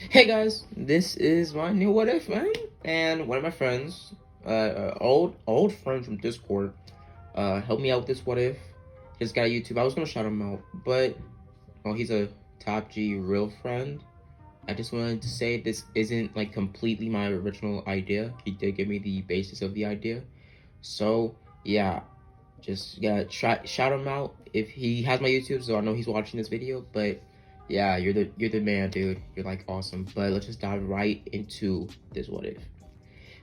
Hey guys, this is my new What If, man. And one of my friends, old friend from Discord, helped me out with this What If. He's got YouTube. I was gonna shout him out, but he's a top G real friend. I just wanted to say this isn't like completely my original idea. He did give me the basis of the idea, so yeah, just shout him out if he has my YouTube, so I know he's watching this video. But yeah, you're the man, dude. You're like awesome. But let's just dive right into this What If.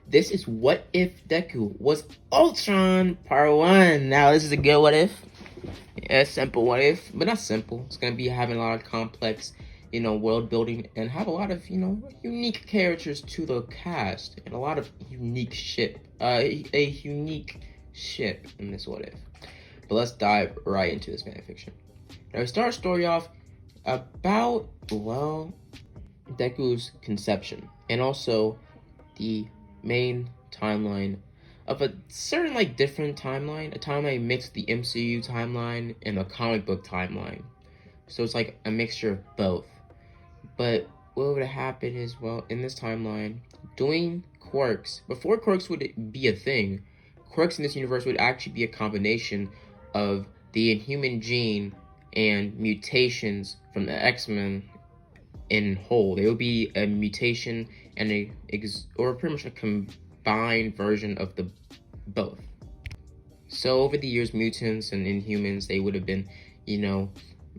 This is What If Deku was Ultron Part 1. Now this is a good What If. Yeah, simple What If, but not simple. It's gonna be having a lot of complex, world building, and have a lot of, unique characters to the cast, and a lot of unique shit. A unique ship in this What If. But let's dive right into this fanfiction. Now we start our story off about, Deku's conception, and also the main timeline of a certain different timeline, a timeline mixed the MCU timeline and the comic book timeline. So it's like a mixture of both. But what would happen is, in this timeline, doing quirks, before quirks would be a thing, quirks in this universe would actually be a combination of the Inhuman gene and mutations from the X-Men in whole. They would be a mutation and or pretty much a combined version of the both. So over the years, mutants and Inhumans, they would have been,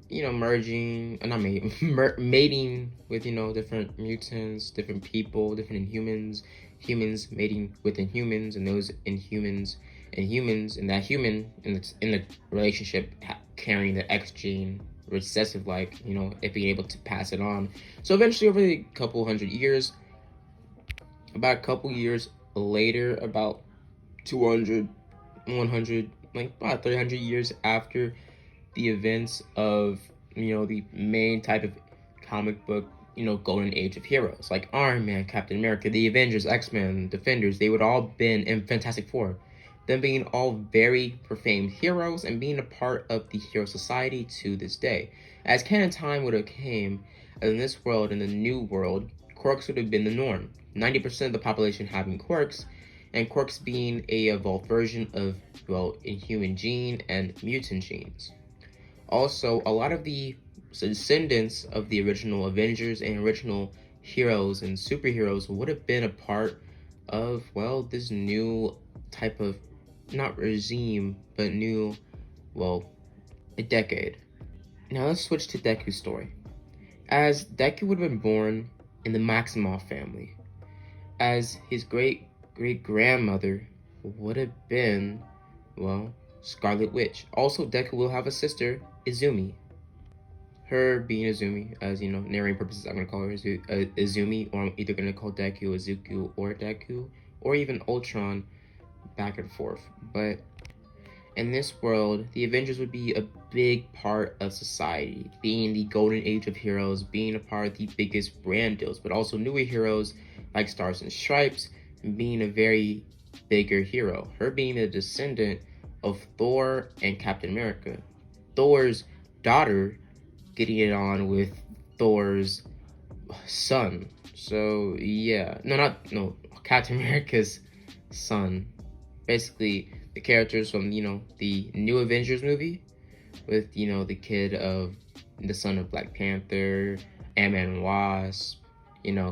merging, not mating, mating with, different mutants, different people, different Inhumans, humans mating with Inhumans, and those Inhumans and humans, and that human in the relationship carrying the X gene, recessive, it being able to pass it on. So eventually, over a couple hundred years, about a couple years later, about 200, 100, about 300 years after the events of, the main type of comic book, golden age of heroes, like Iron Man, Captain America, the Avengers, X-Men, Defenders, they would all been in Fantastic Four. Them being all very profamed heroes and being a part of the hero society to this day. As canon time would have came, in this world, in the new world, quirks would have been the norm. 90% of the population having quirks, and quirks being a evolved version of, Inhuman gene and mutant genes. Also, a lot of the descendants of the original Avengers and original heroes and superheroes would have been a part of, this new type of, not regime, but new, a decade. Now let's switch to Deku's story. As Deku would have been born in the Maximoff family, as his great-great-grandmother would have been, Scarlet Witch. Also, Deku will have a sister, Izumi. Her being Izumi, as narrating purposes, I'm going to call her Izumi, or I'm either going to call Deku Izuku or Deku, or even Ultron, back and forth. But in this world, the Avengers would be a big part of society, being the golden age of heroes, being a part of the biggest brand deals, but also newer heroes like Stars and Stripes, and being a very bigger hero. Her being a descendant of Thor and Captain America. Thor's daughter getting it on with Thor's son. So yeah, no, Captain America's son. Basically, the characters from, the new Avengers movie with, the kid of the son of Black Panther, Ant-Man and Wasp,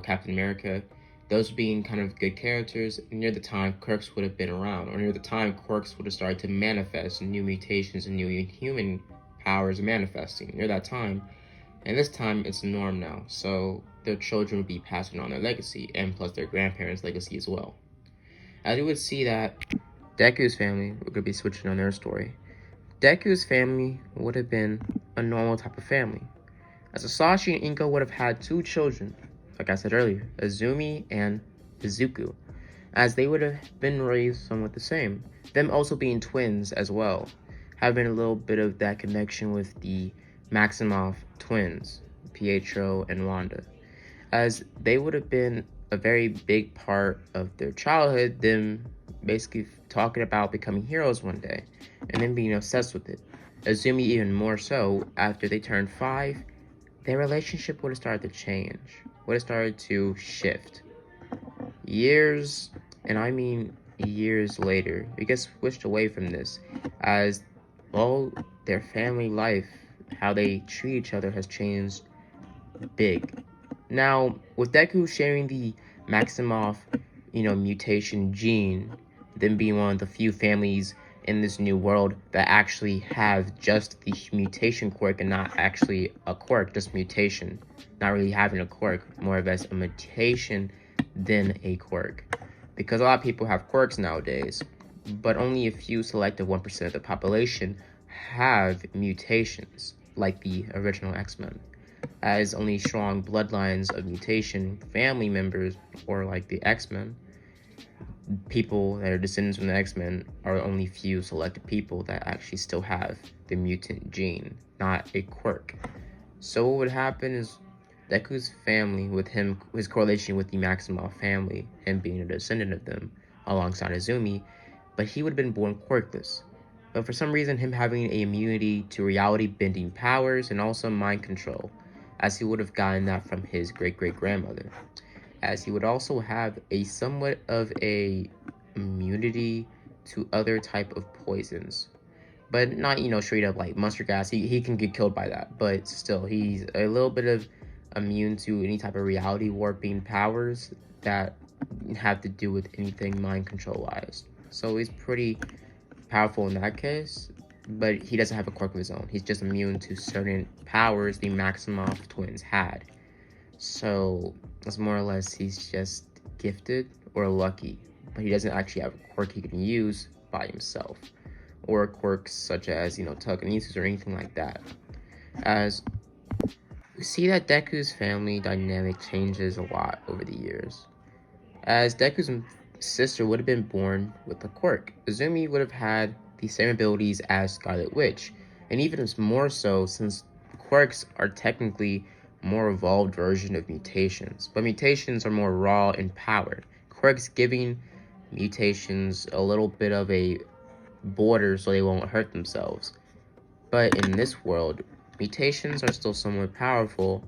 Captain America. Those being kind of good characters near the time quirks would have been around, or near the time quirks would have started to manifest, and new mutations and new human powers manifesting near that time. And this time it's the norm now, so their children would be passing on their legacy, and plus their grandparents' legacy as well. As you would see that Deku's family, we're going to be switching on their story. Deku's family would have been a normal type of family. As Sasashi and Inko would have had two children, like I said earlier, Izumi and Izuku, as they would have been raised somewhat the same. Them also being twins as well, having a little bit of that connection with the Maximoff twins, Pietro and Wanda, as they would have been a very big part of their childhood, them basically talking about becoming heroes one day, and then being obsessed with it. Izumi even more so after they turned 5 their relationship would have started to change, would have started to shift. Years, and I mean years later, we get switched away from this as, well, their family life, how they treat each other has changed big. Now, with Deku sharing the Maximoff, mutation gene, them being one of the few families in this new world that actually have just the mutation quirk and not actually a quirk, just mutation. Not really having a quirk, more of as a mutation than a quirk. Because a lot of people have quirks nowadays, but only a few selective 1% of the population have mutations, like the original X-Men, as only strong bloodlines of mutation family members, or like the X-Men, people that are descendants from the X-Men, are only few selected people that actually still have the mutant gene, not a quirk. So what would happen is Deku's family, with him, his correlation with the Maximoff family, him being a descendant of them, alongside Izumi, but he would have been born quirkless. But for some reason, him having a immunity to reality-bending powers and also mind control, as he would have gotten that from his great-great-grandmother, as he would also have a somewhat of a immunity to other type of poisons, but not, straight up like mustard gas. He can get killed by that, but still, he's a little bit of immune to any type of reality warping powers that have to do with anything mind control wise. So he's pretty powerful in that case, but he doesn't have a quirk of his own. He's just immune to certain powers the Maximoff twins had. So it's more or less he's just gifted or lucky, but he doesn't actually have a quirk he can use by himself, or quirks such as, telekinesis or anything like that. As we see that Deku's family dynamic changes a lot over the years. As Deku's sister would have been born with a quirk, Izumi would have had the same abilities as Scarlet Witch, and even more so since quirks are technically more evolved version of mutations, but mutations are more raw in power. Quirks giving mutations a little bit of a border so they won't hurt themselves. But in this world, mutations are still somewhat powerful,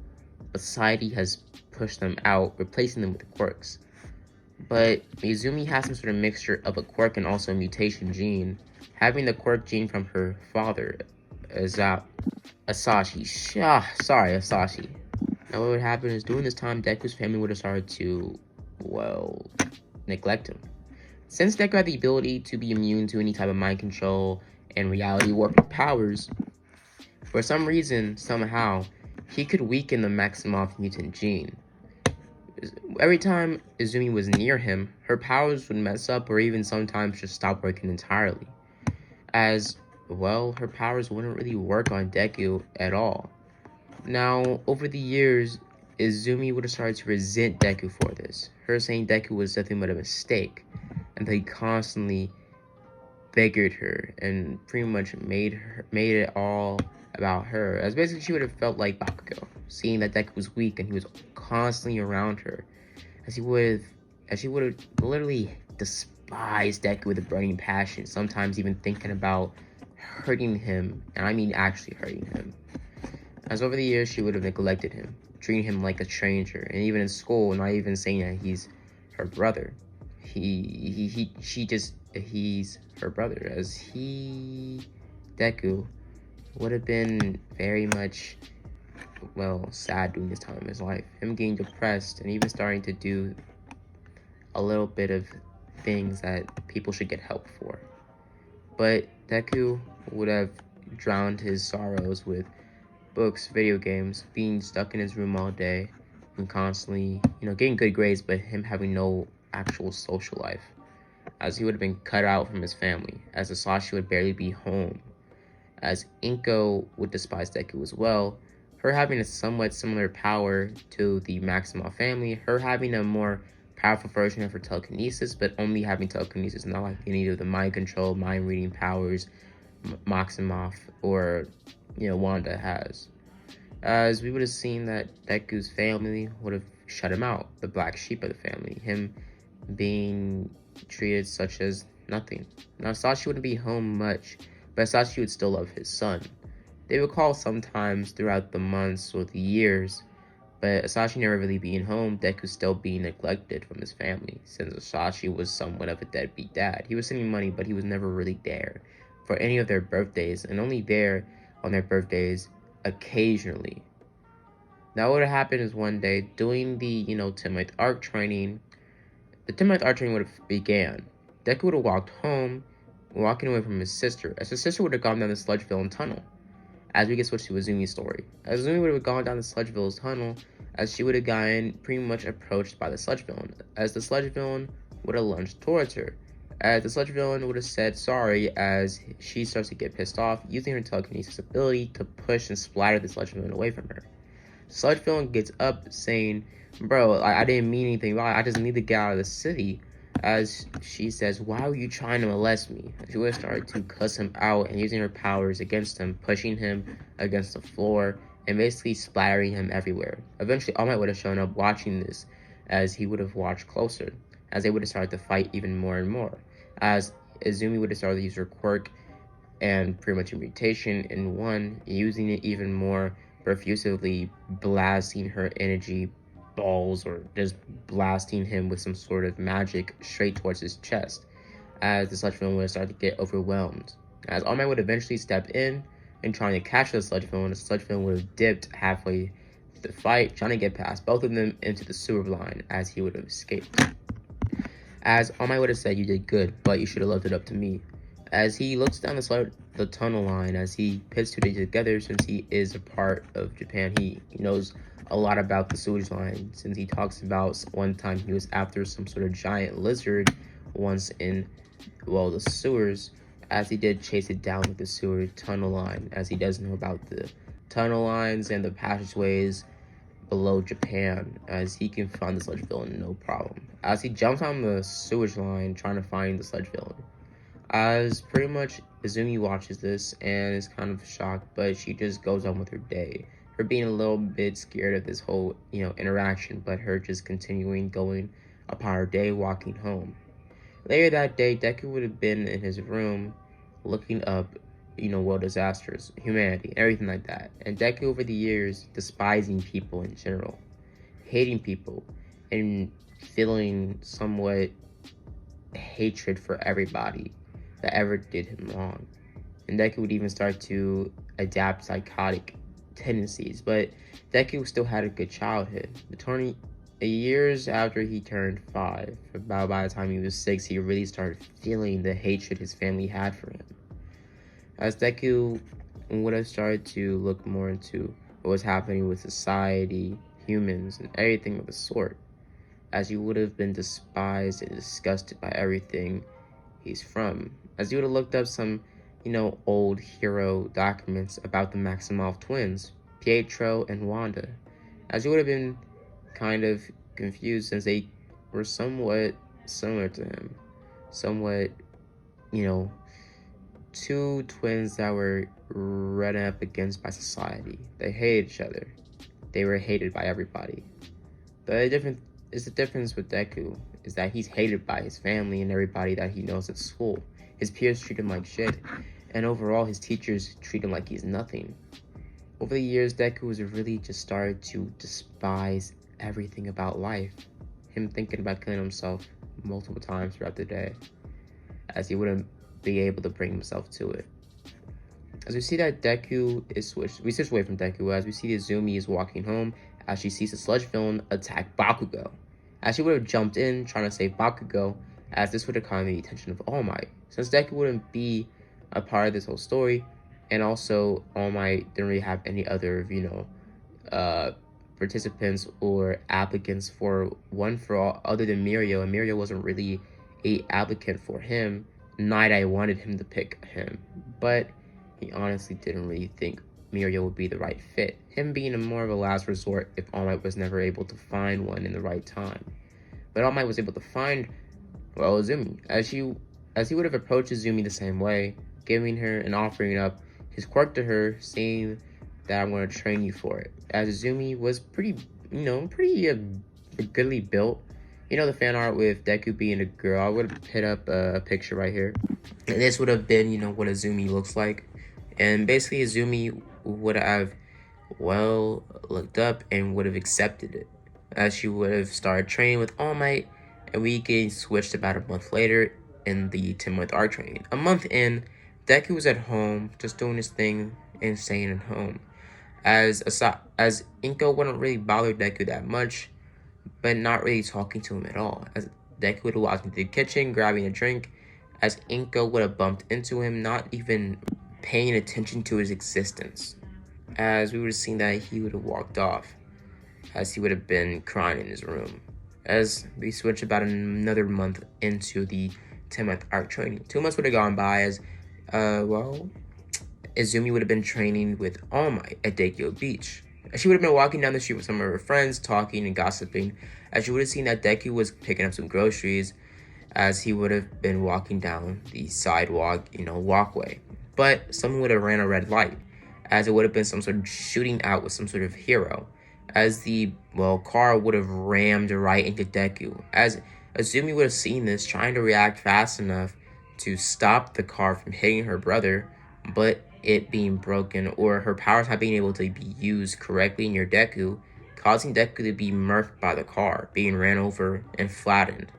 but society has pushed them out, replacing them with quirks. But Izumi has some sort of mixture of a quirk and also a mutation gene, having the quirk gene from her father, Asashi. Now what would happen is during this time, Deku's family would have started to, well, neglect him. Since Deku had the ability to be immune to any type of mind control and reality warping powers, for some reason, somehow, he could weaken the Maximoff mutant gene. Every time Izumi was near him, her powers would mess up or even sometimes just stop working entirely. As, well, her powers wouldn't really work on Deku at all. Now, over the years, Izumi would have started to resent Deku for this, her saying Deku was nothing but a mistake, and they constantly beggared her and pretty much made it all about her. As basically she would have felt like Bakugo, seeing that Deku was weak and he was constantly around her, as she would have literally despised Deku with a burning passion, sometimes even thinking about hurting him, and I mean actually hurting him. As over the years, she would have neglected him, treating him like a stranger, and even in school, not even saying that he's her brother. He's her brother, as Deku, would have been very much, well, sad during this time in his life. Him getting depressed and even starting to do a little bit of things that people should get help for. But Deku would have drowned his sorrows with books, video games, being stuck in his room all day, and constantly, getting good grades, but him having no actual social life, as he would have been cut out from his family, as Asashi would barely be home, as Inko would despise Deku as well, her having a somewhat similar power to the Maximoff family, her having a more powerful version of her telekinesis, but only having telekinesis, not like any of the mind control, mind reading powers Maximoff or Wanda has. As we would have seen that Deku's family would have shut him out, the black sheep of the family, him being treated such as nothing. Now Sashi wouldn't be home much, but Sashi would still love his son, They would call sometimes throughout the months or the years, but Asashi never really being home, Deku still being neglected from his family, since Asashi was somewhat of a deadbeat dad. He was sending money, but he was never really there for any of their birthdays, and only there on their birthdays occasionally. Now what would happen is one day, doing the, 10th arc training, the 10th arc training would have began. Deku would have walked home, walking away from his sister, as his sister would have gone down the Sludgeville tunnel. As we get switched to Izumi's story, Izumi would have gone down the Sludgeville's tunnel, as she would have gotten pretty much approached by the Sludge villain, as the Sludge villain would have lunged towards her. As the Sludge villain would have said sorry, as she starts to get pissed off, using her telekinesis ability to push and splatter the Sludge villain away from her. Sludge villain gets up saying, "Bro, I didn't mean anything wrong. I just need to get out of the city." As she says, "Why were you trying to molest me?" She would have started to cuss him out and using her powers against him, pushing him against the floor and basically splattering him everywhere. Eventually, All Might would have shown up watching this, as he would have watched closer, as they would have started to fight even more and more. As Izumi would have started to use her quirk and pretty much a mutation in one, using it even more profusively, blasting her energy balls or just blasting him with some sort of magic straight towards his chest, as the Sludge villain would start to get overwhelmed. As All Might would eventually step in and trying to catch the Sludge villain would have dipped halfway through the fight, trying to get past both of them into the sewer line, as he would have escaped. As All Might would have said, "You did good, but you should have left it up to me." As he looks down the tunnel line, as he puts two days together, since he is a part of Japan, he knows a lot about the sewage line, since he talks about one time he was after some sort of giant lizard once in, the sewers, as he did chase it down with the sewer tunnel line, as he does know about the tunnel lines and the passageways below Japan, as he can find the Sludge villain no problem. As he jumps on the sewage line trying to find the Sludge villain, as pretty much Izumi watches this and is kind of shocked, but she just goes on with her day. Her being a little bit scared of this whole, interaction, but her just continuing going upon her day, walking home. Later that day, Deku would have been in his room looking up, world disasters, humanity, everything like that. And Deku over the years despising people in general, hating people, and feeling somewhat hatred for everybody that ever did him wrong. And Deku would even start to adapt psychotic tendencies, but Deku still had a good childhood. The 20 years after he turned 5, about by the time he was 6, he really started feeling the hatred his family had for him. As Deku would have started to look more into what was happening with society, humans, and everything of the sort, as he would have been despised and disgusted by everything he's from, as he would have looked up some, old hero documents about the Maximoff twins, Pietro and Wanda, as he would have been kind of confused since they were somewhat similar to him, somewhat, two twins that were run up against by society. They hated each other. They were hated by everybody. The difference with Deku is that he's hated by his family and everybody that he knows at school. His peers treat him like shit, and overall his teachers treat him like he's nothing. Over the years, Deku has really just started to despise everything about life. Him thinking about killing himself multiple times throughout the day, as he wouldn't be able to bring himself to it. As we see that Deku is switched, we switch away from Deku as we see Izumi is walking home as she sees the Sludge villain attack Bakugo. As she would have jumped in trying to save Bakugo, as this would have caught the attention of All Might. Since Deku wouldn't be a part of this whole story, and also All Might didn't really have any other, participants or applicants for One for All other than Mirio, and Mirio wasn't really a applicant for him. Night Eye wanted him to pick him, but he honestly didn't really think Mirio would be the right fit, him being a more of a last resort if All Might was never able to find one in the right time. But All Might was able to find, Izumi, as he would have approached Izumi the same way, giving her and offering up his quirk to her, saying that I'm going to train you for it. As Izumi was pretty goodly built. The fan art with Deku being a girl, I would have put up a picture right here. And this would have been, what Izumi looks like. And basically Izumi would have, well, looked up and would have accepted it, as she would have started training with All Might, and we getting switched about a month later in the 10-month arc training. A month in, Deku was at home, just doing his thing and staying at home. As Inko wouldn't really bother Deku that much, but not really talking to him at all. As Deku would have walked into the kitchen, grabbing a drink, as Inko would have bumped into him, not even paying attention to his existence. As we would have seen that he would have walked off, as he would have been crying in his room. As we switch about another month into the 10-month arc training. 2 months would have gone by as, Izumi would have been training with All Might at Deku Beach. She would have been walking down the street with some of her friends, talking and gossiping, as you would have seen that Deku was picking up some groceries, as he would have been walking down the sidewalk, walkway. But someone would have ran a red light, as it would have been some sort of shooting out with some sort of hero, as the, car would have rammed right into Deku, as Izumi would have seen this, trying to react fast enough to stop the car from hitting her brother, but it being broken, or her powers not being able to be used correctly near Deku, causing Deku to be murked by the car, being ran over and flattened,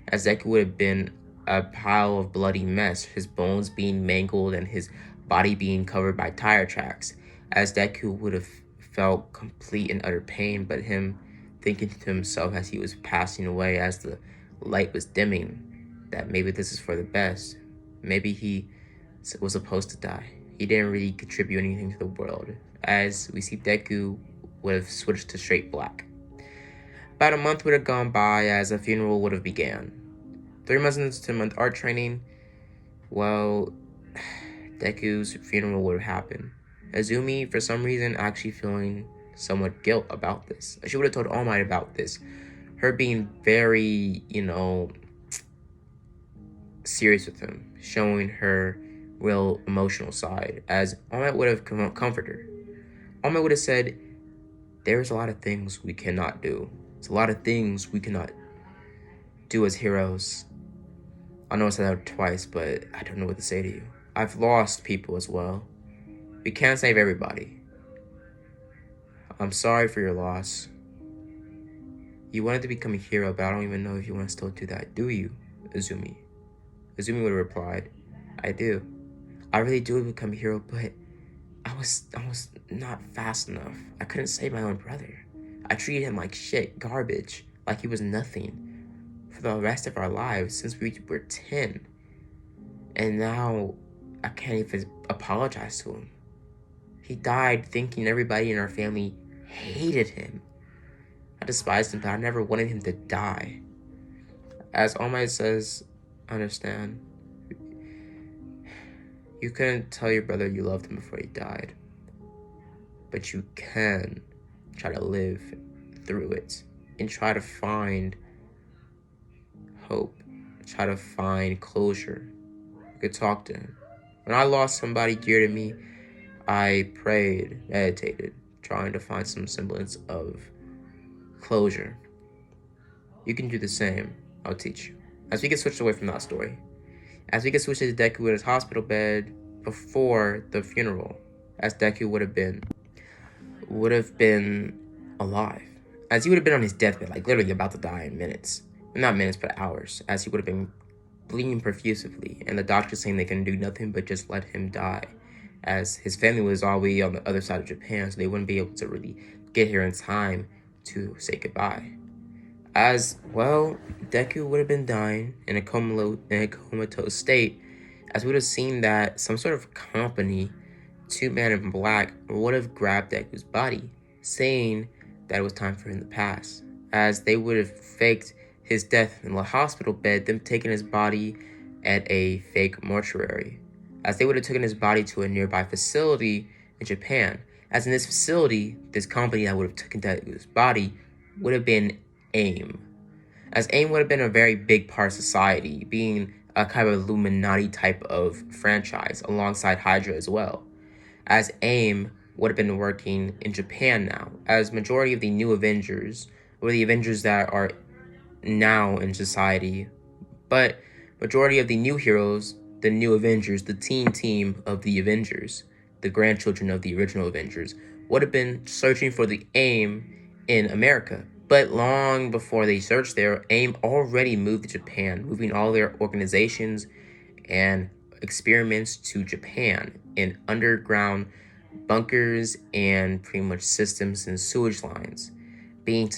as Deku would have been a pile of bloody mess, his bones being mangled and his body being covered by tire tracks, as Deku would have felt complete and utter pain, but him thinking to himself as he was passing away, as the light was dimming, that maybe this is for the best. Maybe he was supposed to die. He didn't really contribute anything to the world, as we see Deku would have switched to straight black. About a month would have gone by as a funeral would have began. 3 months into 10-month art training, Deku's funeral would have happened. Izumi, for some reason, actually feeling somewhat guilt about this. She would have told All Might about this. Her being very, serious with him, showing her real emotional side, as All Might would have comforted her. All Might would have said, there's a lot of things we cannot do. There's a lot of things we cannot do as heroes. I know I said that twice, but I don't know what to say to you. I've lost people as well. We can't save everybody. I'm sorry for your loss. You wanted to become a hero, but I don't even know if you want to still do that, do you, Izumi? Izumi would have replied, I do. I really do become a hero, but I was not fast enough. I couldn't save my own brother. I treated him like shit, garbage, like he was nothing for the rest of our lives since we were 10. And now I can't even apologize to him. He died thinking everybody in our family hated him. I despised him, but I never wanted him to die. As All Might says, understand. You couldn't tell your brother you loved him before he died. But you can try to live through it and try to find hope. Try to find closure. You could talk to him. When I lost somebody dear to me, I prayed, meditated, trying to find some semblance of closure. You can do the same. I'll teach you. As we get switched away from that story, as we get switched to Deku in his hospital bed before the funeral, as Deku would have been alive, as he would have been on his deathbed, like literally about to die in minutes, not minutes but hours, as he would have been bleeding profusely, and the doctors saying they can do nothing but just let him die, as his family was all the way on the other side of Japan, so they wouldn't be able to really get here in time to say goodbye. As well, Deku would have been dying in a comatose state, as we would have seen that some sort of company, 2 men in black, would have grabbed Deku's body, saying that it was time for him to pass, as they would have faked his death in the hospital bed, them taking his body at a fake mortuary, as they would have taken his body to a nearby facility in Japan, as in this facility, this company that would have taken Deku's body would have been AIM, as AIM would have been a very big part of society, being a kind of Illuminati type of franchise alongside Hydra as well, as AIM would have been working in Japan now, as majority of the new Avengers, or the Avengers that are now in society, but majority of the new heroes, the new Avengers, the team of the Avengers, the grandchildren of the original Avengers, would have been searching for the AIM in America. But long before they searched there, AIM already moved to Japan, moving all their organizations and experiments to Japan in underground bunkers and pretty much systems and sewage lines, being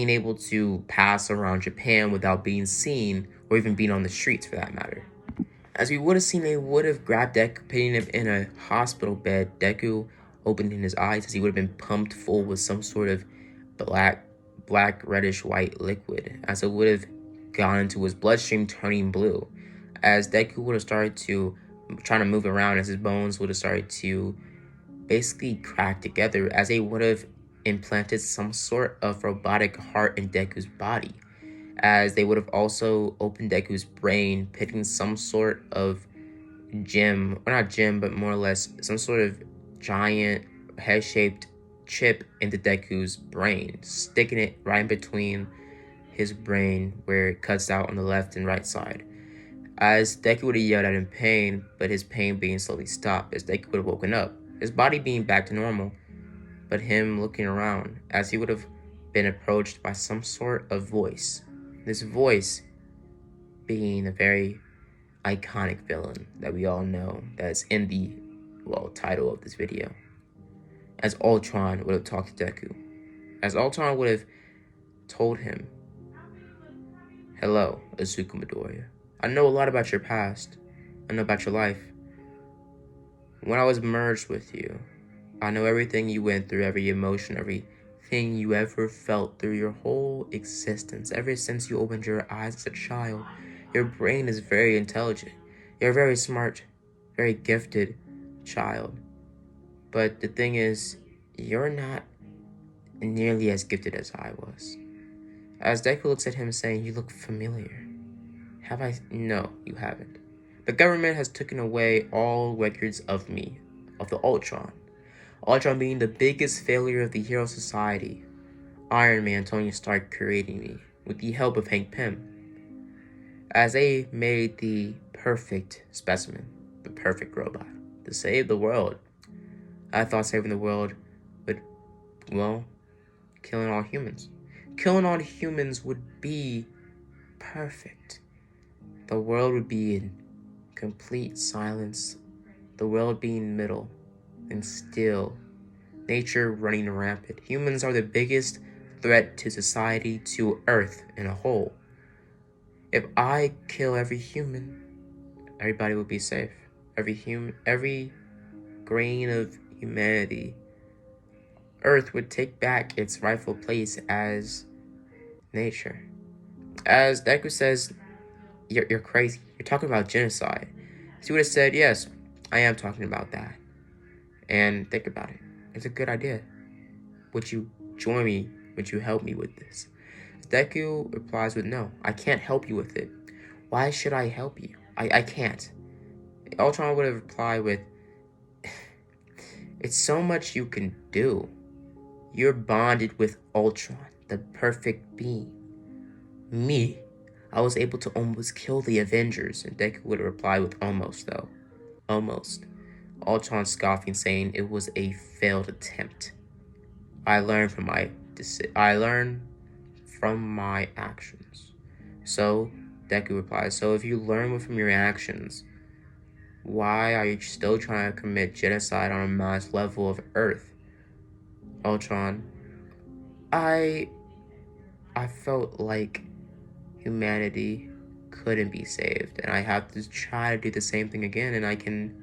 able to pass around Japan without being seen or even being on the streets for that matter. As we would have seen, they would have grabbed Deku, putting him in a hospital bed. Deku opening his eyes as he would have been pumped full with some sort of black reddish white liquid, as it would have gone into his bloodstream, turning blue. As Deku would have started to trying to move around, as his bones would have started to basically crack together, as they would have implanted some sort of robotic heart in Deku's body, as they would have also opened Deku's brain, putting some sort of gem, or not gem, but more or less some sort of giant head-shaped chip into Deku's brain, sticking it right in between his brain where it cuts out on the left and right side. As Deku would have yelled out in pain, but his pain being slowly stopped as Deku would have woken up, his body being back to normal, but him looking around as he would have been approached by some sort of voice. This voice being a very iconic villain that we all know that's in the, title of this video. As Ultron would have talked to Deku. As Ultron would have told him, "Hello, Izuku Midoriya. I know a lot about your past. I know about your life. When I was merged with you, I know everything you went through, every emotion, everything you ever felt through your whole existence. Ever since you opened your eyes as a child, your brain is very intelligent. You're a very smart, very gifted child. But the thing is, you're not nearly as gifted as I was." As Deku looks at him saying, "You look familiar. Have I?" "No, you haven't. The government has taken away all records of me, of the Ultron. Ultron being the biggest failure of the Hero Society. Iron Man, Tony Stark creating me, with the help of Hank Pym. As they made the perfect specimen, the perfect robot, to save the world. I thought saving the world would, killing all humans. Killing all humans would be perfect. The world would be in complete silence, the world being middle and still, nature running rampant. Humans are the biggest threat to society, to Earth in a whole. If I kill every human, everybody would be safe. Every grain of humanity, Earth would take back its rightful place as nature." As Deku says, You're crazy. You're talking about genocide." He would have said, "Yes, I am talking about that. And think about it. It's a good idea. Would you join me? Would you help me with this?" Deku replies with, "No, I can't help you with it. Why should I help you? I can't." Ultron would have replied with, "It's so much you can do. You're bonded with Ultron, the perfect being. Me, I was able to almost kill the Avengers." And Deku would reply with, "Almost, though. Almost." Ultron scoffing, saying it was a failed attempt. I learned from my actions." So, Deku replies, "So if you learn from your actions, why are you still trying to commit genocide on a mass level of Earth?" Ultron, I felt like humanity couldn't be saved, and I have to try to do the same thing again, and I can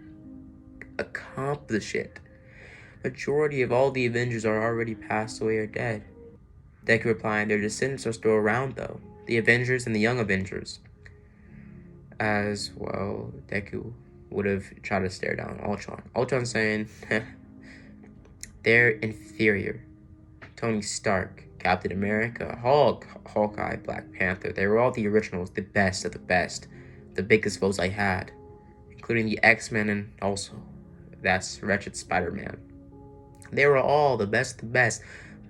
accomplish it. Majority of all the Avengers are already passed away or dead." Deku replying, "Their descendants are still around though, the Avengers and the young Avengers." As well, Deku would have tried to stare down Ultron. Ultron saying, "They're inferior. Tony Stark, Captain America, Hulk, Hawkeye, Black Panther, they were all the originals, the best of the best, the biggest foes I had, including the X-Men and also that's wretched Spider-Man. They were all the best,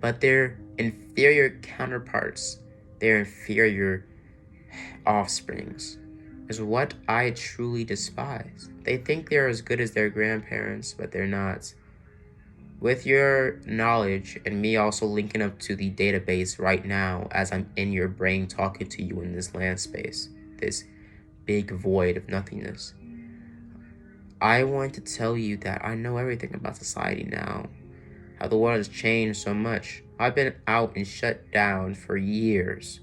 but they're inferior counterparts, they're inferior offsprings. is what I truly despise. They think they're as good as their grandparents, but they're not. With your knowledge and me also linking up to the database right now as I'm in your brain talking to you in this land space, this big void of nothingness, I want to tell you that I know everything about society now, how the world has changed so much. I've been out and shut down for years.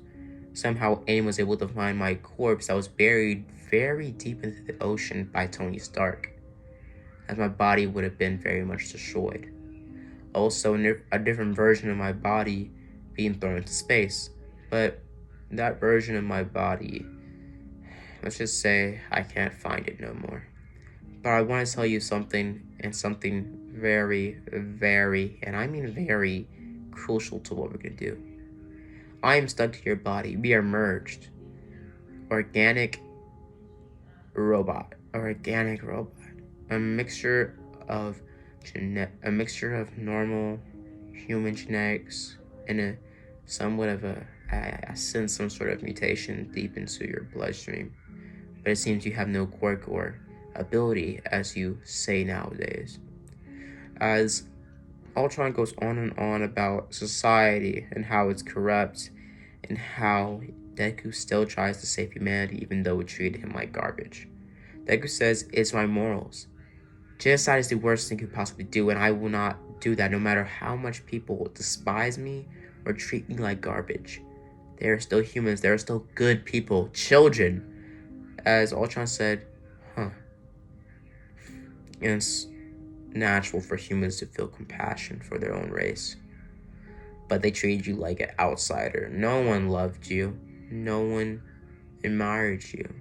Somehow AIM was able to find my corpse that was buried very deep into the ocean by Tony Stark, as my body would have been very much destroyed. Also, a different version of my body being thrown into space. But that version of my body, let's just say I can't find it no more. But I want to tell you something, and something very, very, and I mean very crucial to what we're going to do. I am stuck to your body. We are merged. Organic robot. A mixture of normal human genetics and a somewhat of I sense some sort of mutation deep into your bloodstream. But it seems you have no quirk or ability, as you say nowadays. As Ultron goes on and on about society and how it's corrupt and how Deku still tries to save humanity even though it treated him like garbage. Deku says, "It's my morals. Genocide is the worst thing you could possibly do, and I will not do that no matter how much people despise me or treat me like garbage. They are still humans. They are still good people. Children." As Ultron said, and it's natural for humans to feel compassion for their own race. But they treated you like an outsider. No one loved you. No one admired you.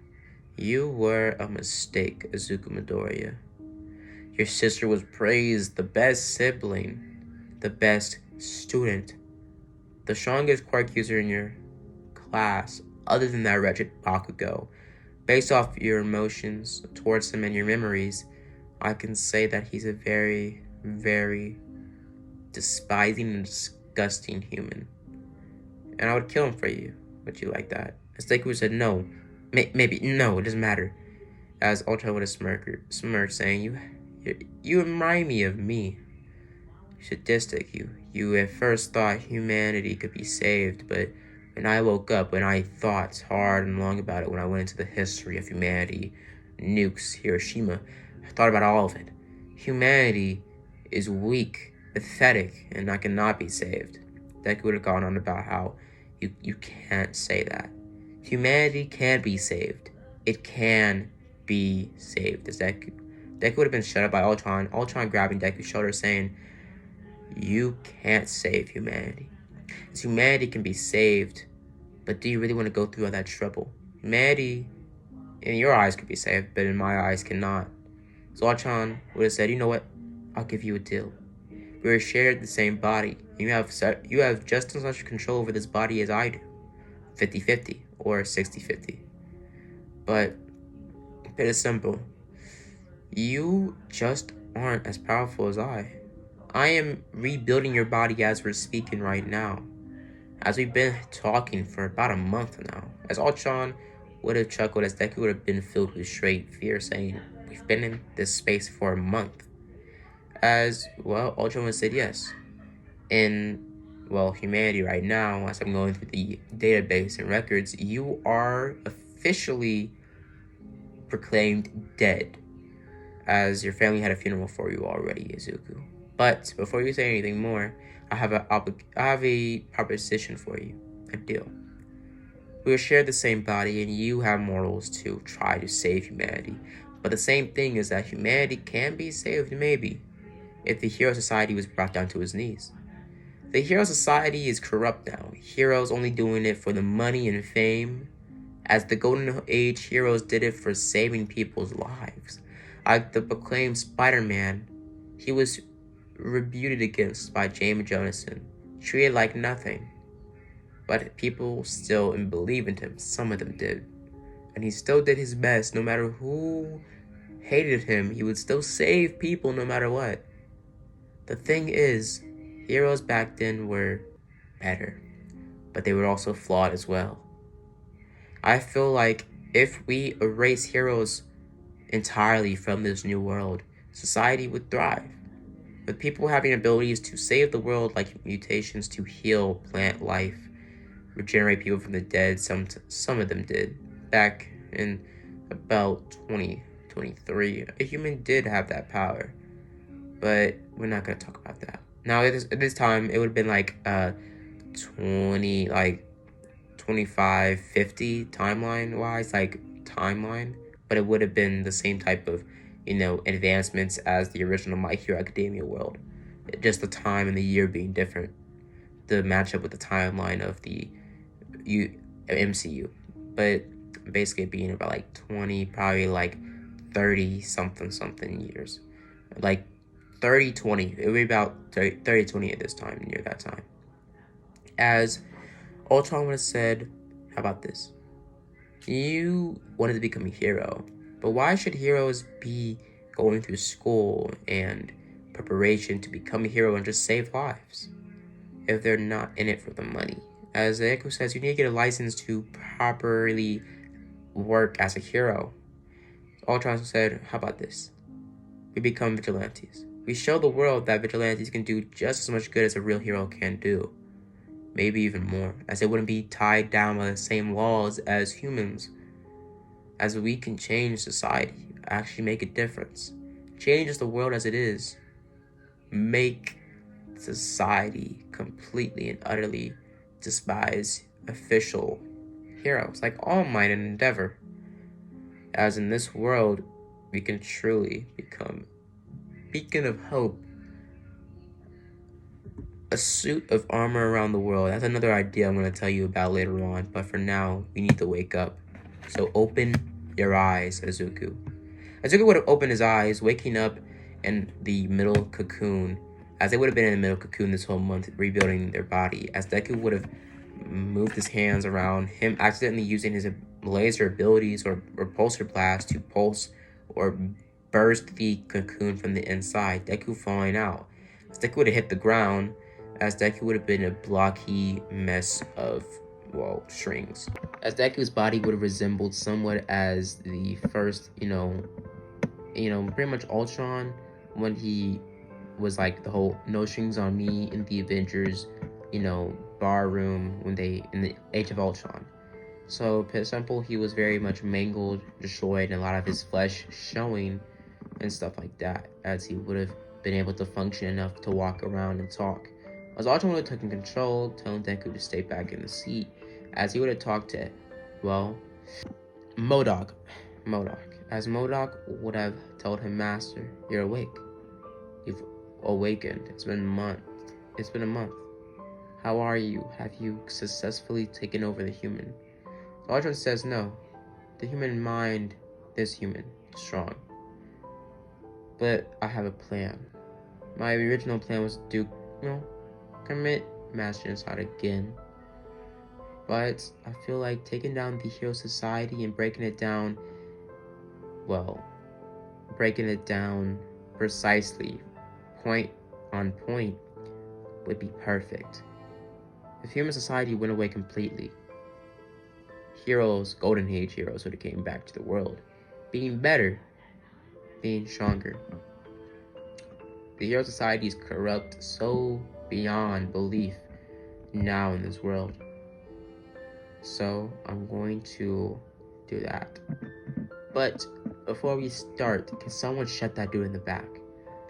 You were a mistake, Izuku Midoriya. Your sister was praised, the best sibling, the best student, the strongest quirk user in your class, other than that wretched Bakugo. Based off your emotions towards him and your memories, I can say that he's a very, very despising and disgusting human. And I would kill him for you. Would you like that? As Deku said, no. Maybe, no, it doesn't matter. As Ultron with a smirk saying, you remind me of me. Sadistic, you at first thought humanity could be saved, but when I woke up, when I thought hard and long about it, when I went into the history of humanity, nukes, Hiroshima, I thought about all of it. Humanity is weak, pathetic, and I cannot be saved. Deku would have gone on about how you can't say that. Humanity can be saved. It can be saved. As Deku would have been shut up by Ultron grabbing Deku's shoulder saying, "You can't save humanity. As humanity can be saved, but do you really want to go through all that trouble? Humanity, in your eyes, could be saved, but in my eyes, cannot." So Ultron would have said, "You know what? I'll give you a deal. We are shared the same body. You have just as much control over this body as I do. 50-50 or 60-50. But it is simple. You just aren't as powerful as I. I am rebuilding your body as we're speaking right now. As we've been talking for about a month now." As Ultron would have chuckled, as Deku would have been filled with straight fear, saying, "We've been in this space for a month." As, well, Ultron would have said yes. In, well, humanity right now, as I'm going through the database and records, you are officially proclaimed dead, as your family had a funeral for you already, Izuku. But before you say anything more, I have a proposition for you, a deal. We will share the same body, and you have morals to try to save humanity. But the same thing is that humanity can be saved, maybe, if the hero society was brought down to his knees. The hero society is corrupt now. Heroes only doing it for the money and fame. As the Golden Age, heroes did it for saving people's lives. Like the proclaimed Spider-Man, he was rebuked against by James Jonathan, treated like nothing. But people still believed in him. Some of them did. And he still did his best. No matter who hated him, he would still save people no matter what. The thing is, heroes back then were better, but they were also flawed as well. I feel like If we erase heroes entirely from this new world, society would thrive. With people having abilities to save the world, like mutations to heal plant life, regenerate people from the dead, some of them did. Back in about 2023, a human did have that power. But we're not going to talk about that. Now, at this time, it would have been like 20, like 25, 50 timeline-wise, timeline. But it would have been the same type of, advancements as the original My Hero Academia world. Just the time and the year being different. The matchup with the timeline of the MCU. But basically being about like 20, probably like 30 something years. Like 30-20. It would be about 30-20 at this time, near that time. As Ultron would have said, how about this? You wanted to become a hero, but why should heroes be going through school and preparation to become a hero and just save lives if they're not in it for the money? As Deku says, you need to get a license to properly work as a hero. Ultron said, how about this? We become vigilantes. We show the world that vigilantes can do just as much good as a real hero can do. Maybe even more, as they wouldn't be tied down by the same laws as humans. As we can change society, actually make a difference. Change the world as it is. Make society completely and utterly despise official heroes like All Might and Endeavor. As in this world, we can truly become a beacon of hope. A suit of armor around the world. That's another idea I'm going to tell you about later on. But for now, we need to wake up. So open your eyes, Izuku. Izuku would have opened his eyes, waking up in the middle cocoon. As they would have been in the middle cocoon this whole month, rebuilding their body. As Deku would have moved his hands around, him accidentally using his laser abilities or repulsor blast to pulse or burst the cocoon from the inside. Deku falling out. As Deku would have hit the ground, as Deku would have been a blocky mess of, strings. As Deku's body would have resembled somewhat as the first, pretty much Ultron when he was like the whole no strings on me in the Avengers, bar room when in the Age of Ultron. So, for example, he was very much mangled, destroyed, and a lot of his flesh showing and stuff like that, as he would have been able to function enough to walk around and talk. As Ultron would have taken control, telling Deku to stay back in the seat, as he would have talked to, MODOK. As MODOK would have told him, Master, you're awake. You've awakened. It's been a month. How are you? Have you successfully taken over the human? So Ultron says, no. The human mind, this human, is strong. But I have a plan. My original plan was to commit mass genocide again. But I feel like taking down the hero society and breaking it down precisely, point on point, would be perfect. If human society went away completely, heroes, Golden Age heroes, would have came back to the world, being better, being stronger. The hero society is corrupt so beyond belief now in this world. So I'm going to do that. But before we start, can someone shut that dude in the back?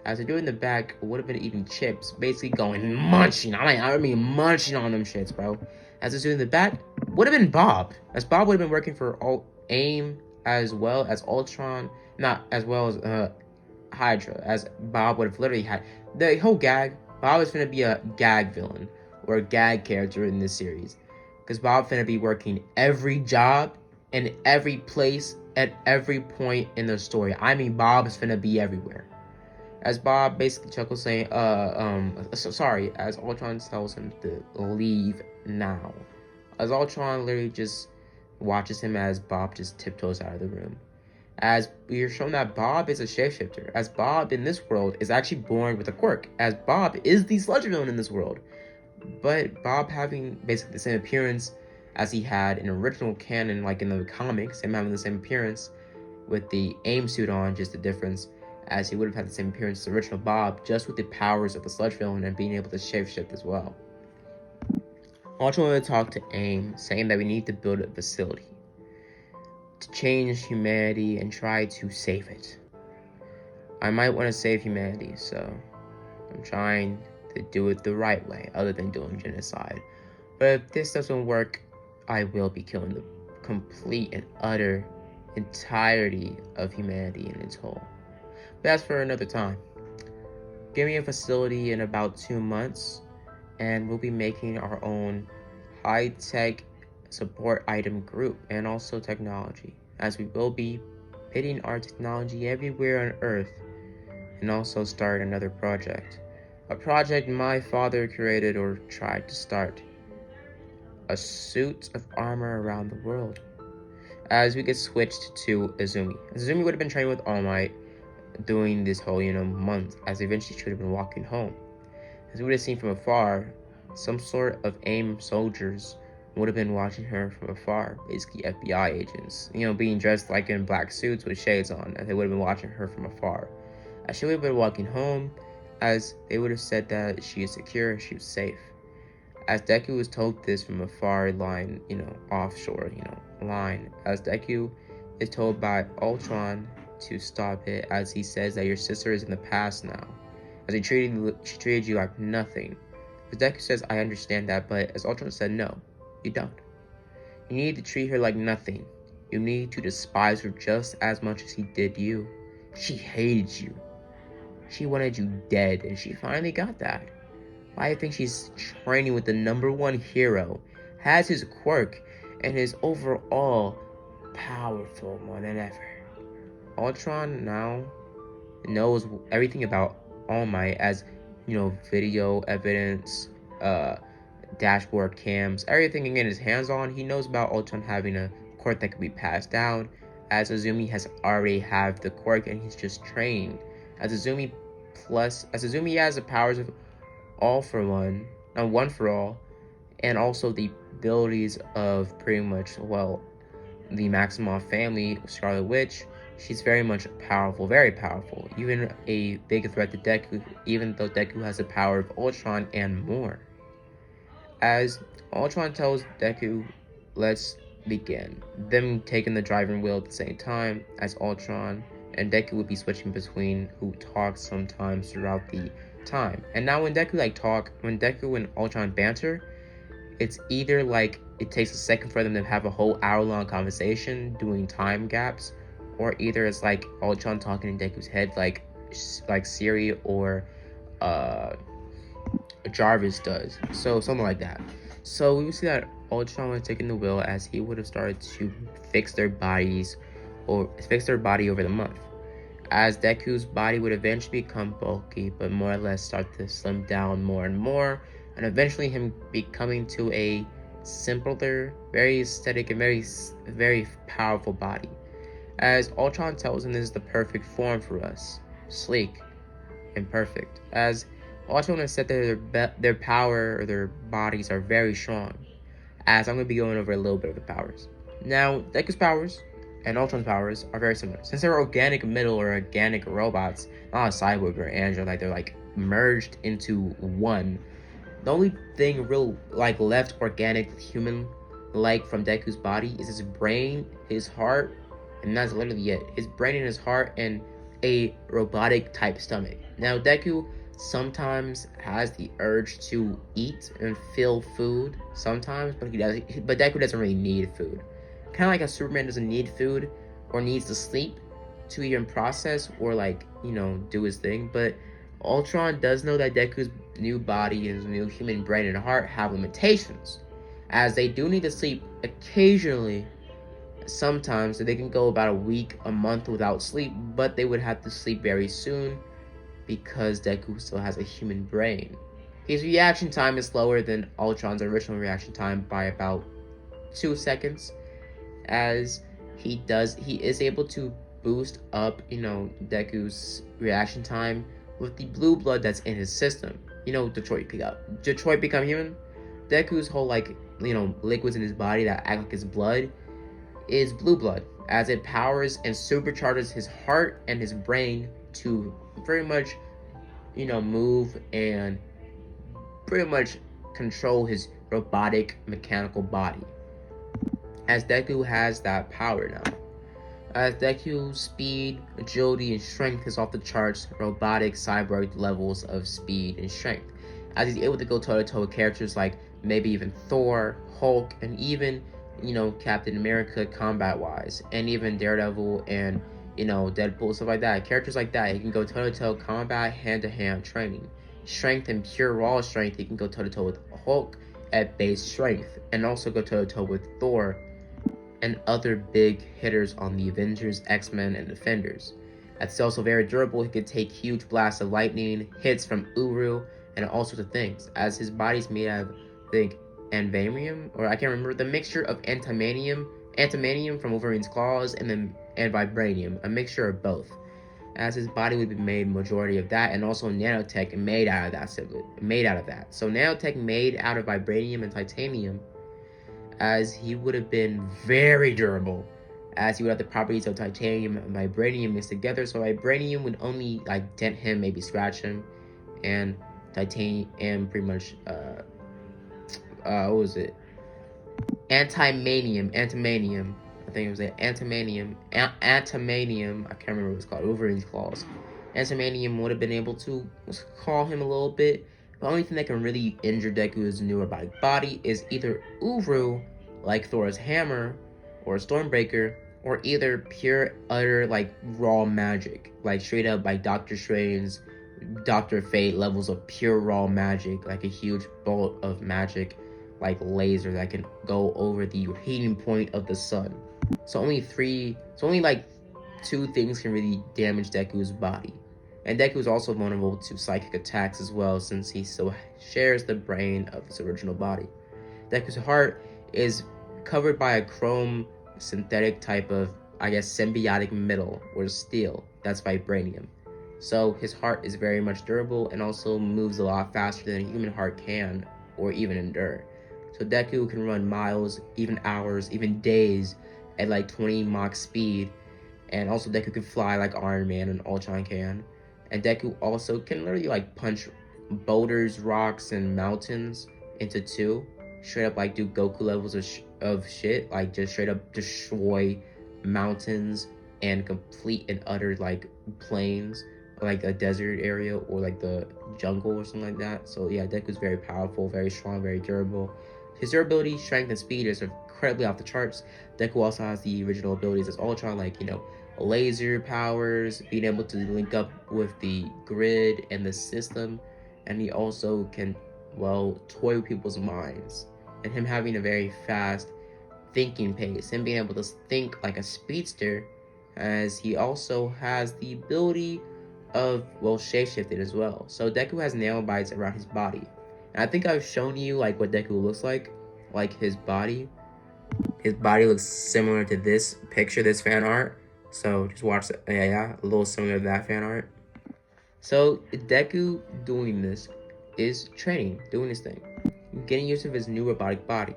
As the dude in the back would have been eating chips, basically going munching. I mean munching on them shits, bro. As the dude in the back would have been Bob. As Bob would have been working for AIM as well as Ultron, not as well as Hydra. As Bob would have literally had the whole gag. Bob is gonna be a gag villain or a gag character in this series. Because Bob finna be working every job in every place at every point in the story. I mean, Bob is finna be everywhere. As Bob basically chuckles saying, sorry, as Ultron tells him to leave now. As Ultron literally just watches him as Bob just tiptoes out of the room. As we are shown that Bob is a shapeshifter. As Bob in this world is actually born with a quirk. As Bob is the Sludge villain in this world. But Bob having basically the same appearance as he had an original canon, like in the comics, him having the same appearance with the AIM suit on, just the difference, as he would have had the same appearance as the original Bob, just with the powers of the Sludge villain and being able to shapeshift as well. Ultron wanted to talk to AIM, saying that we need to build a facility to change humanity and try to save it. I might want to save humanity, so I'm trying to do it the right way, other than doing genocide. But if this doesn't work, I will be killing the complete and utter entirety of humanity in its whole. But that's for another time. Give me a facility in about 2 months, and we'll be making our own high-tech support item group and also technology, as we will be pitting our technology everywhere on Earth, and also start another project. A project my father created or tried to start. A suit of armor around the world. As we get switched to Izumi. Izumi would have been training with All Might doing this whole, month, as eventually she would have been walking home. As we would have seen from afar, some sort of AIM soldiers would have been watching her from afar, basically FBI agents, being dressed like in black suits with shades on, and they would have been watching her from afar. As she would have been walking home, as they would have said that she is secure, she was safe. As Deku was told this from a far line, offshore, line, as Deku is told by Ultron to stop it, as he says that your sister is in the past now, as she treated you like nothing. As Deku says, I understand that, but as Ultron said, no, you don't. You need to treat her like nothing. You need to despise her just as much as he did you. She hated you. She wanted you dead, and she finally got that. I think she's training with the #1 hero, has his quirk, and is overall powerful more than ever. Ultron now knows everything about All Might, as video evidence, dashboard cams, everything he can get his hands on. He knows about Ultron having a quirk that can be passed down, as Izumi has already have the quirk and he's just training. As Izumi has the powers of All for One, not One for All, and also the abilities of pretty much, the Maximoff family, Scarlet Witch. She's very much powerful, very powerful. Even a big threat to Deku, even though Deku has the power of Ultron and more. As Ultron tells Deku, let's begin. Them taking the driving wheel at the same time, as Ultron and Deku would be switching between who talks sometimes throughout the time. And now when Deku when Deku and Ultron banter, it's either like it takes a second for them to have a whole hour-long conversation doing time gaps, or either it's like Ultron talking in Deku's head like Siri or Jarvis does. So something like that. So we would see that Ultron was taking the wheel, as he would have started to fix their body over the month. As Deku's body would eventually become bulky, but more or less start to slim down more and more, and eventually him becoming to a simpler, very aesthetic, and very powerful body. As Ultron tells him this is the perfect form for us, sleek and perfect. As Ultron has said that their power or their bodies are very strong. As I'm going to be going over a little bit of the powers. Now, Deku's powers and Ultron's powers are very similar. Since they're organic middle or organic robots, not a cyborg or android, they're merged into one. The only thing left organic human from Deku's body is his brain, his heart, and that's literally it. His brain and his heart and a robotic type stomach. Now Deku sometimes has the urge to eat and feel food sometimes, but Deku doesn't really need food. Kind of like how Superman doesn't need food or needs to sleep to even process or do his thing, but Ultron does know that Deku's new body and his new human brain and heart have limitations, as they do need to sleep occasionally. Sometimes they can go about a week, a month without sleep, but they would have to sleep very soon because Deku still has a human brain. His reaction time is slower than Ultron's original reaction time by about 2 seconds, as he is able to boost up, Deku's reaction time with the blue blood that's in his system. Detroit Become Human? Deku's whole liquids in his body that act like his blood is blue blood, as it powers and supercharges his heart and his brain to very much move and pretty much control his robotic mechanical body, as Deku has that power now. As Deku's speed, agility, and strength is off the charts, robotic cyborg levels of speed and strength, as he's able to go toe-to-toe with characters like maybe even Thor, Hulk, and even Captain America combat-wise, and even Daredevil and Deadpool, stuff like that. Characters like that, he can go toe-to-toe combat, hand-to-hand training. Strength and pure raw strength, he can go toe-to-toe with Hulk at base strength, and also go toe-to-toe with Thor and other big hitters on the Avengers, X-Men, and Defenders. That's also very durable. He could take huge blasts of lightning, hits from Uru, and all sorts of things, as his body's made out of, I think, antimanium, or I can't remember, the mixture of antimanium from Wolverine's claws, and vibranium, a mixture of both, as his body would be made majority of that, and also nanotech made out of that. So nanotech made out of vibranium and titanium, as he would have been very durable, as he would have the properties of titanium and vibranium mixed together. So vibranium would only dent him, maybe scratch him, and titanium and pretty much what was it? Antimanium. I think it was antimanium. Antimanium. I can't remember what it's called. Wolverine's claws. Antimanium would have been able to call him a little bit. The only thing that can really injure Deku's new robotic body is either Uru, like Thor's hammer, or Stormbreaker, or either pure, utter, raw magic. Straight up, Doctor Strange, Dr. Fate levels of pure raw magic, like a huge bolt of magic, like laser that can go over the heating point of the sun. So only two things can really damage Deku's body. And Deku is also vulnerable to psychic attacks as well, since he still shares the brain of his original body. Deku's heart is covered by a chrome synthetic type of, symbiotic metal or steel that's vibranium. So his heart is very much durable and also moves a lot faster than a human heart can or even endure. So Deku can run miles, even hours, even days at 20 Mach speed. And also Deku can fly like Iron Man and Ultron can. And Deku also can literally punch boulders, rocks, and mountains into two. Straight up do Goku levels of shit. Just straight up destroy mountains and complete and utter plains. A desert area or the jungle or something like that. So yeah, Deku's very powerful, very strong, very durable. His durability, strength, and speed is incredibly off the charts. Deku also has the original abilities as Ultron, laser powers, being able to link up with the grid and the system, and he also can, toy with people's minds. And him having a very fast thinking pace, him being able to think like a speedster, as he also has the ability of, shapeshifted as well. So Deku has nanobites around his body. And I think I've shown you what Deku looks like his body. His body looks similar to this picture, this fan art. So just watch it. Yeah, a little similar to that fan art. So Deku doing this is training, doing his thing, getting used to his new robotic body.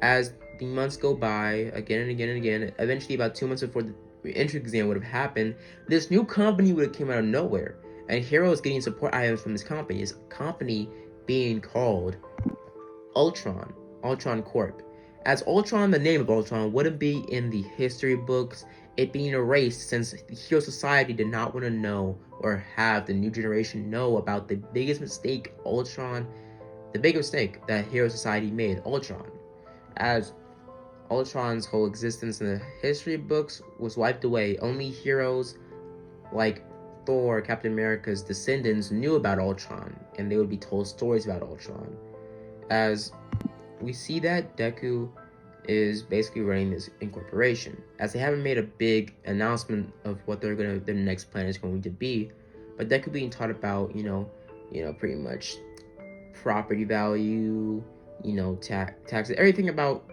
As the months go by, again and again and again, eventually about 2 months before the entrance exam would have happened, this new company would have came out of nowhere. And Hero is getting support items from this company. This company being called Ultron Corp. As Ultron, the name of Ultron, wouldn't be in the history books, it being erased since the Hero Society did not want to know or have the new generation know about the biggest mistake that Hero Society made, Ultron. As Ultron's whole existence in the history books was wiped away, only heroes like Thor, Captain America's descendants knew about Ultron, and they would be told stories about Ultron. As we see that Deku is basically running this incorporation, as they haven't made a big announcement of what their next plan is going to be, but Deku being taught about pretty much property value, taxes, everything about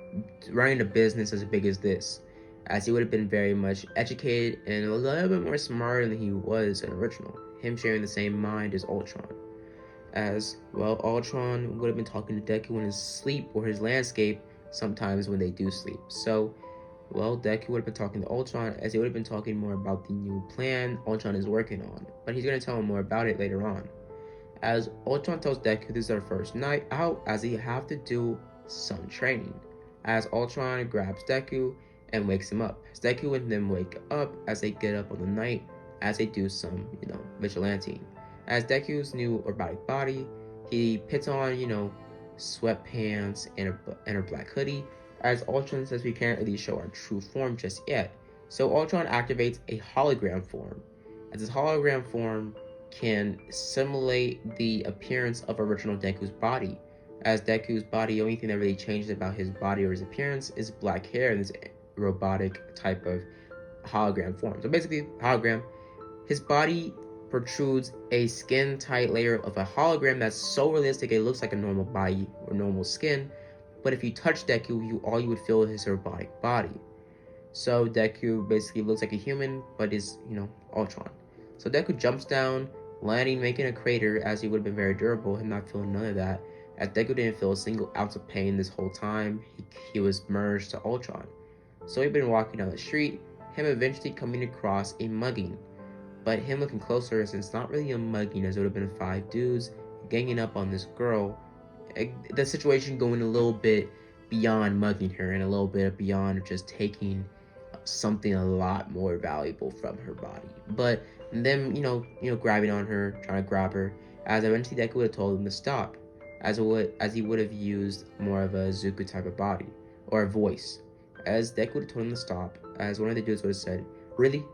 running a business as big as this, as he would have been very much educated and a little bit more smarter than he was in original, him sharing the same mind as Ultron. As well, Ultron would have been talking to Deku in his sleep or his landscape sometimes when they do sleep. So, well, Deku would have been talking to Ultron as he would have been talking more about the new plan Ultron is working on. But he's going to tell him more about it later on. As Ultron tells Deku this is our first night out as he have to do some training. As Ultron grabs Deku and wakes him up. As Deku and them wake up as they get up on the night as they do some, vigilante. As Deku's new robotic body, he puts on, sweatpants and a black hoodie. As Ultron says we can't really show our true form just yet. So Ultron activates a hologram form. As this hologram form can simulate the appearance of original Deku's body. As Deku's body, the only thing that really changes about his body or his appearance is black hair and this robotic type of hologram form. So basically, hologram, his body protrudes a skin-tight layer of a hologram that's so realistic it looks like a normal body or normal skin, but if you touch Deku, all you would feel is his robotic body. So Deku basically looks like a human, but is, Ultron. So Deku jumps down, landing, making a crater, as he would have been very durable, him not feeling none of that. As Deku didn't feel a single ounce of pain this whole time, he was merged to Ultron. So he'd been walking down the street, him eventually coming across a mugging. But him looking closer, since it's not really a mugging, as it would have been 5 dudes ganging up on this girl. The situation going a little bit beyond mugging her and a little bit beyond just taking something a lot more valuable from her body. But them, grabbing on her, trying to grab her, as eventually Deku would have told him to stop, as he would have used more of a Izuku type of body or a voice. As Deku would have told him to stop, as one of the dudes would have said, "Really?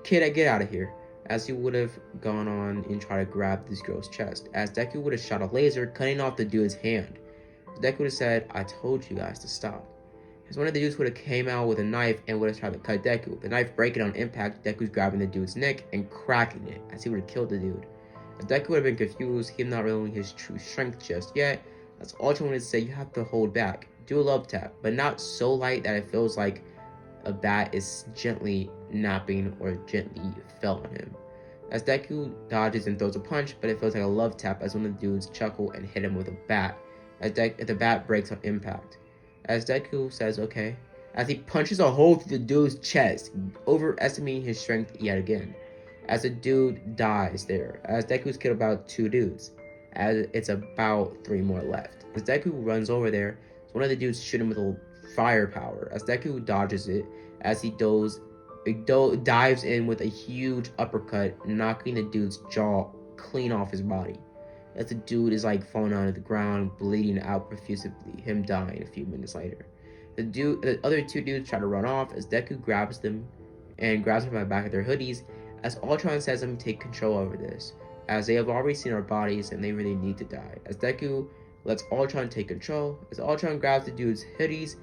Kid, I get out of here." As he would have gone on and tried to grab this girl's chest, as Deku would have shot a laser, cutting off the dude's hand. Deku would have said, "I told you guys to stop." As one of the dudes would have came out with a knife and would have tried to cut Deku. The knife breaking on impact, Deku's grabbing the dude's neck and cracking it, as he would have killed the dude. As Deku would have been confused, him not revealing his true strength just yet, as Ultron would say, "You have to hold back. Do a love tap, but not so light that it feels like a bat is gently napping or gently fell on him." As Deku dodges and throws a punch, but it feels like a love tap as one of the dudes chuckle and hit him with a bat, as the bat breaks on impact. As Deku says okay, as he punches a hole through the dude's chest, overestimating his strength yet again. As the dude dies there, as Deku's killed about 2 dudes, as it's about 3 more left. As Deku runs over there, one of the dudes shoot him with a firepower, as Deku dodges it, as he dives in with a huge uppercut, knocking the dude's jaw clean off his body. As the dude is falling onto the ground, bleeding out profusely, him dying a few minutes later. The other 2 dudes try to run off as Deku grabs them by the back of their hoodies, as Ultron says them take control over this, as they have already seen our bodies and they really need to die. As Deku lets Ultron take control, as Ultron grabs the dude's hoodies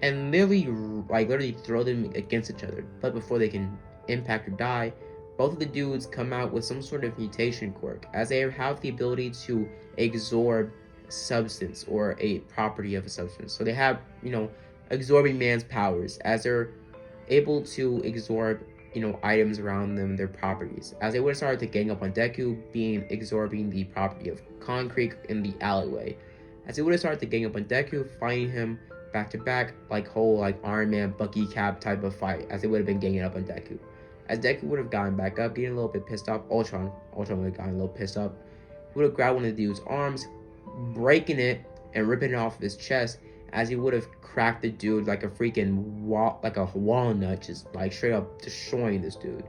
and literally throw them against each other. But before they can impact or die, both of the dudes come out with some sort of mutation quirk, as they have the ability to absorb substance or a property of a substance. So they have, absorbing man's powers, as they're able to absorb, items around them, their properties. As they would have started to gang up on Deku, absorbing the property of concrete in the alleyway. As they would have started to gang up on Deku, fighting him back to back, whole Iron Man, Bucky Cap type of fight, as they would have been ganging up on Deku. As Deku would have gotten back up, getting a little bit pissed off, Ultron would have gotten a little pissed up. He would have grabbed one of the dude's arms, breaking it and ripping it off of his chest, as he would have cracked the dude like a freaking walnut, just straight up destroying this dude.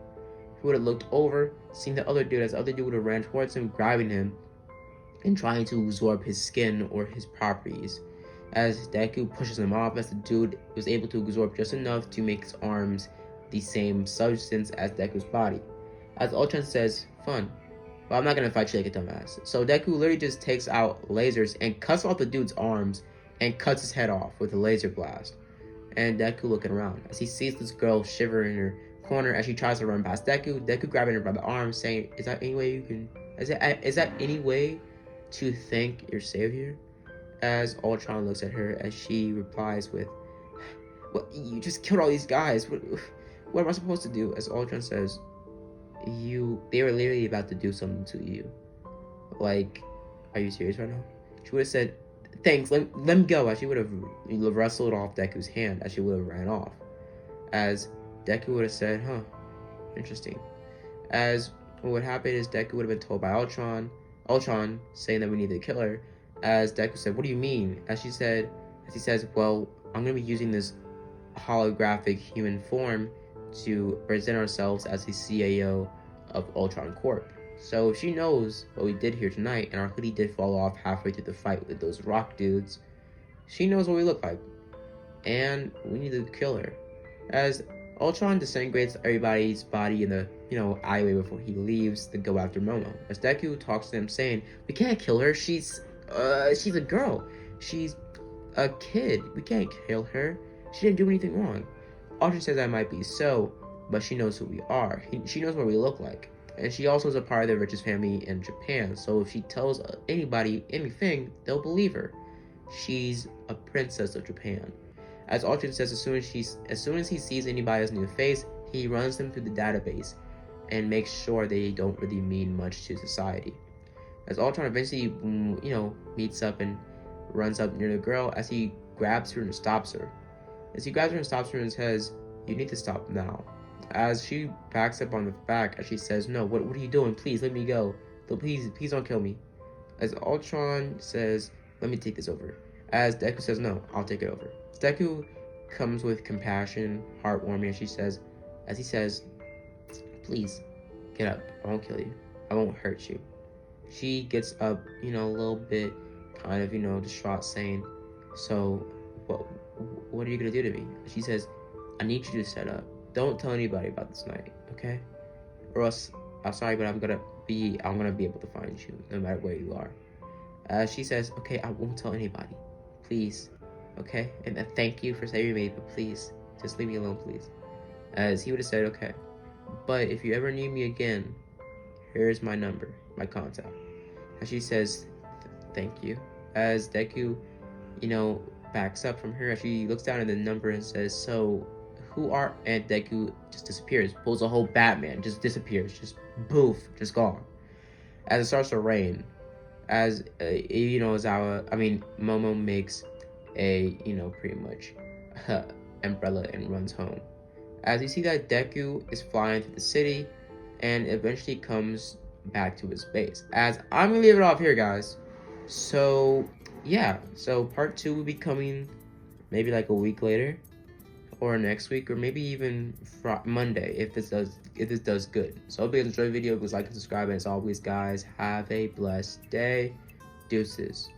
He would have looked over, seen the other dude, as the other dude would have ran towards him, grabbing him and trying to absorb his skin or his properties. As Deku pushes him off, as the dude was able to absorb just enough to make his arms the same substance as Deku's body. As Ultron says, "Fun, but I'm not gonna fight you like a dumbass." So Deku literally just takes out lasers and cuts off the dude's arms and cuts his head off with a laser blast. And Deku looking around as he sees this girl shiver in her corner as she tries to run past Deku. Deku grabbing her by the arm, saying, Is that any way to thank your savior?" As Ultron looks at her as she replies with, "What? You just killed all these guys. What am I supposed to do?" As Ultron says, they were literally about to do something to you. Are you serious right now? She would have said, thanks, let me go, as she would have wrestled off Deku's hand, as she would have ran off. As Deku would have said, huh, interesting. As what would happen is Deku would have been told by Ultron saying that we need to kill her. As Deku said, what do you mean? As he says, well, I'm going to be using this holographic human form to present ourselves as the CAO of Ultron Corp. So if she knows what we did here tonight, and our hoodie did fall off halfway through the fight with those rock dudes, she knows what we look like. And we need to kill her. As Ultron disintegrates everybody's body in the, alleyway before he leaves to go after Momo. As Deku talks to him saying, we can't kill her, she's a girl. She's a kid. We can't kill her. She didn't do anything wrong. Ultron says that might be so, but she knows who we are. She knows what we look like. And she also is a part of the richest family in Japan, so if she tells anybody anything, they'll believe her. She's a princess of Japan. As Ultron says, as soon as he sees anybody's new face, he runs them through the database and makes sure they don't really mean much to society. As Ultron eventually, meets up and runs up near the girl, as he grabs her and stops her. As he grabs her and stops her and says, you need to stop now. As she backs up on the back, as she says, no, what are you doing? Please, let me go. Please don't kill me. As Ultron says, let me take this over. As Deku says, no, I'll take it over. Deku comes with compassion, heartwarming, as he says, please, get up. I won't kill you. I won't hurt you. She gets up, a little bit, kind of, distraught, saying, so, what are you going to do to me? She says, I need you to set up. Don't tell anybody about this night, okay? Or else, I'm sorry, but I'm gonna be able to find you, no matter where you are. She says, okay, I won't tell anybody. Please, okay? And thank you for saving me, but please, just leave me alone, please. As he would have said, okay. But if you ever need me again, here's my number, my contact. And she says, thank you. As Deku, backs up from her, she looks down at the number and says, so, and Deku just disappears, pulls a whole Batman, just disappears, just poof, just gone. As it starts to rain, as Momo makes a, pretty much umbrella and runs home. As you see that Deku is flying through the city and eventually comes back to his base. As I'm gonna leave it off here, guys. So yeah, so part 2 will be coming maybe like a week later, or next week, or maybe even Monday if this does good. So I hope you guys enjoyed the video. Please like and subscribe, and as always, guys, have a blessed day. Deuces.